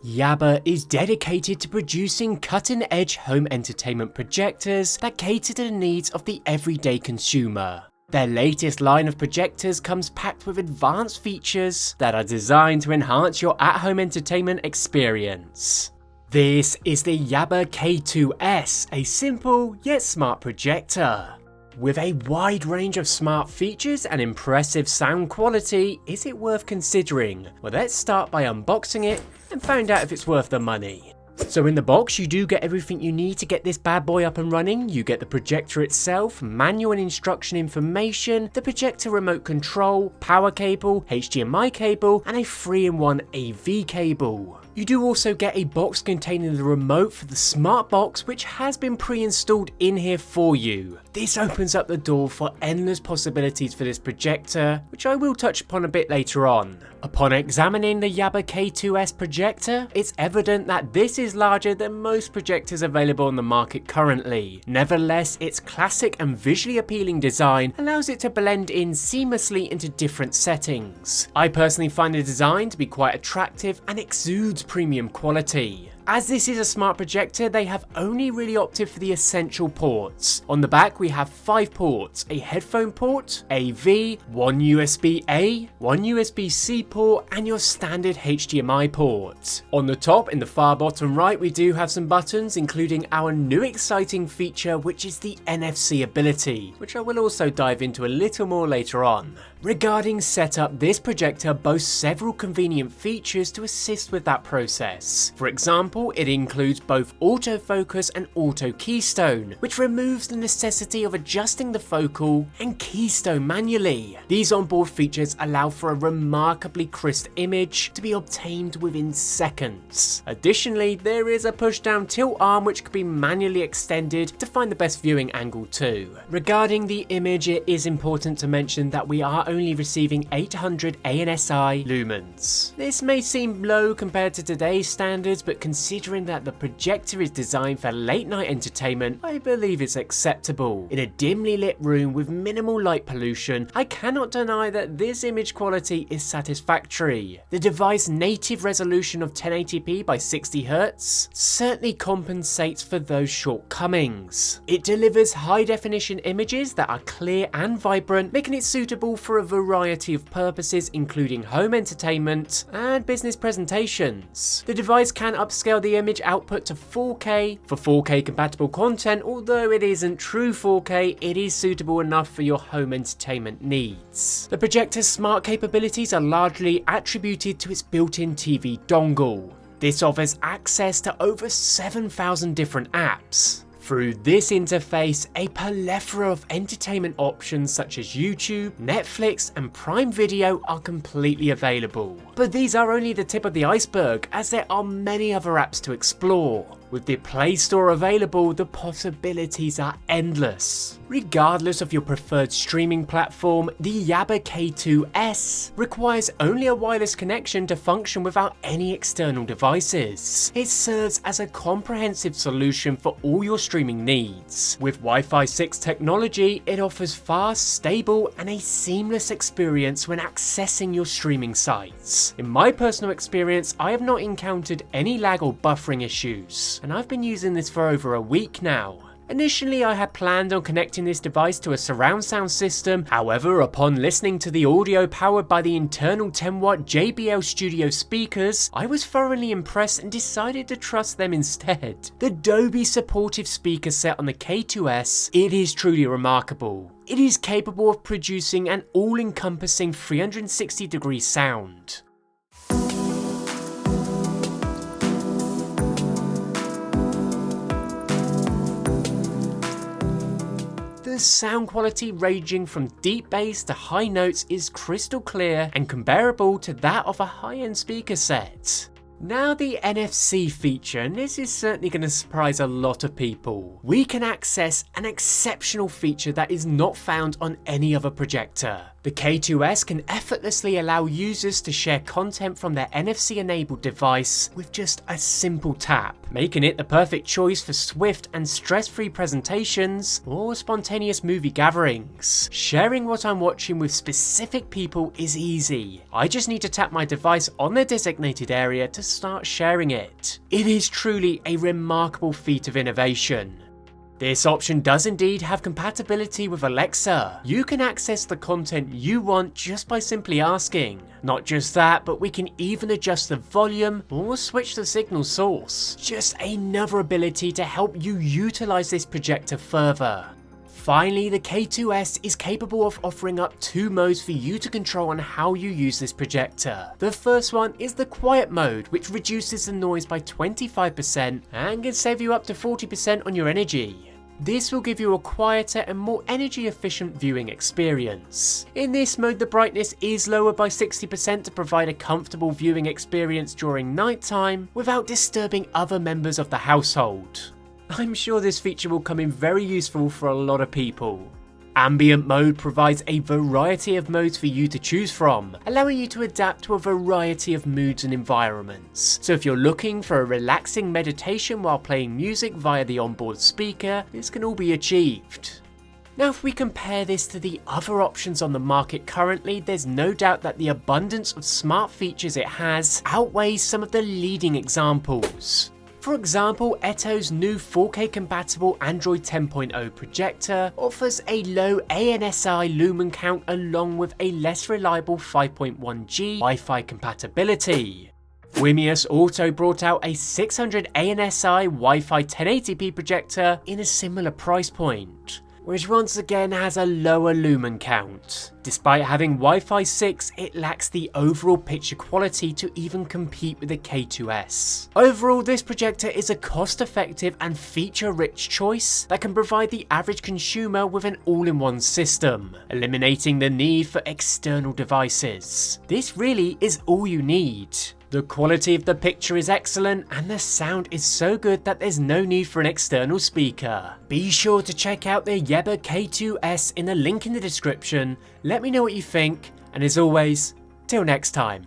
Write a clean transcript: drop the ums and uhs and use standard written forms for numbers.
Yaber is dedicated to producing cutting-edge home entertainment projectors that cater to the needs of the everyday consumer. Their latest line of projectors comes packed with advanced features that are designed to enhance your at-home entertainment experience. This is the Yaber K2S, a simple yet smart projector. With a wide range of smart features and impressive sound quality, is it worth considering? Well, let's start by unboxing it and find out if it's worth the money. So in the box you do get everything you need to get this bad boy up and running. You get the projector itself, manual and instruction information, the projector remote control, power cable, HDMI cable, and a 3-in-1 AV cable. You do also get a box containing the remote for the smart box, which has been pre-installed in here for you. This opens up the door for endless possibilities for this projector, which I will touch upon a bit later on. Upon examining the Yaber K2S projector, it's evident that this is larger than most projectors available on the market currently. Nevertheless, its classic and visually appealing design allows it to blend in seamlessly into different settings. I personally find the design to be quite attractive and exudes premium quality. As this is a smart projector, they have only really opted for the essential ports. On the back we have 5 ports, a headphone port, AV, 1 USB-A, 1 USB-C port, and your standard HDMI port. On the top in the far bottom right we do have some buttons, including our new exciting feature, which is the NFC ability, which I will also dive into a little more later on. Regarding setup, this projector boasts several convenient features to assist with that process. For example, it includes both autofocus and auto keystone, which removes the necessity of adjusting the focal and keystone manually. These onboard features allow for a remarkably crisp image to be obtained within seconds. Additionally, there is a push down tilt arm which can be manually extended to find the best viewing angle too. Regarding the image, it is important to mention that we are only receiving 800 ANSI lumens. This may seem low compared to today's standards, but considering that the projector is designed for late night entertainment, I believe it's acceptable. In a dimly lit room with minimal light pollution, I cannot deny that this image quality is satisfactory. The device's native resolution of 1080p by 60Hz certainly compensates for those shortcomings. It delivers high definition images that are clear and vibrant, making it suitable for a variety of purposes, including home entertainment and business presentations. The device can upscale the image output to 4K for 4K compatible content. Although it isn't true 4K, it is suitable enough for your home entertainment needs. The projector's smart capabilities are largely attributed to its built-in TV dongle. This offers access to over 7,000 different apps. Through this interface, a plethora of entertainment options such as YouTube, Netflix, and Prime Video are completely available. But these are only the tip of the iceberg, as there are many other apps to explore. With the Play Store available, the possibilities are endless. Regardless of your preferred streaming platform, the Yaber K2S requires only a wireless connection to function without any external devices. It serves as a comprehensive solution for all your streaming needs. With Wi-Fi 6 technology, it offers fast, stable, and a seamless experience when accessing your streaming sites. In my personal experience, I have not encountered any lag or buffering issues, and I've been using this for over a week now. Initially, I had planned on connecting this device to a surround sound system. However, upon listening to the audio powered by the internal 10-watt JBL Studio speakers, I was thoroughly impressed and decided to trust them instead. The Dolby supportive speaker set on the K2S, it is truly remarkable. It is capable of producing an all-encompassing 360-degree sound. The sound quality ranging from deep bass to high notes is crystal clear and comparable to that of a high-end speaker set. Now the NFC feature, and this is certainly going to surprise a lot of people. We can access an exceptional feature that is not found on any other projector. The K2S can effortlessly allow users to share content from their NFC-enabled device with just a simple tap, making it the perfect choice for swift and stress-free presentations or spontaneous movie gatherings. Sharing what I'm watching with specific people is easy. I just need to tap my device on their designated area to start sharing it. It is truly a remarkable feat of innovation. This option does indeed have compatibility with Alexa. You can access the content you want just by simply asking. Not just that, but we can even adjust the volume or switch the signal source. Just another ability to help you utilize this projector further. Finally, the K2S is capable of offering up 2 modes for you to control on how you use this projector. The first one is the quiet mode, which reduces the noise by 25% and can save you up to 40% on your energy. This will give you a quieter and more energy efficient viewing experience. In this mode, the brightness is lowered by 60% to provide a comfortable viewing experience during nighttime without disturbing other members of the household. I'm sure this feature will come in very useful for a lot of people. Ambient Mode provides a variety of modes for you to choose from, allowing you to adapt to a variety of moods and environments. So if you're looking for a relaxing meditation while playing music via the onboard speaker, this can all be achieved. Now, if we compare this to the other options on the market currently, there's no doubt that the abundance of smart features it has outweighs some of the leading examples. For example, Etto's new 4K compatible Android 10.0 projector offers a low ANSI lumen count along with a less reliable 5.1G Wi-Fi compatibility. Wimius also brought out a 600 ANSI Wi-Fi 1080p projector in a similar price point, which once again has a lower lumen count. Despite having Wi-Fi 6, it lacks the overall picture quality to even compete with the K2S. Overall, this projector is a cost-effective and feature-rich choice that can provide the average consumer with an all-in-one system, eliminating the need for external devices. This really is all you need. The quality of the picture is excellent and the sound is so good that there's no need for an external speaker. Be sure to check out the Yaber K2S in the link in the description. Let me know what you think, and as always, till next time.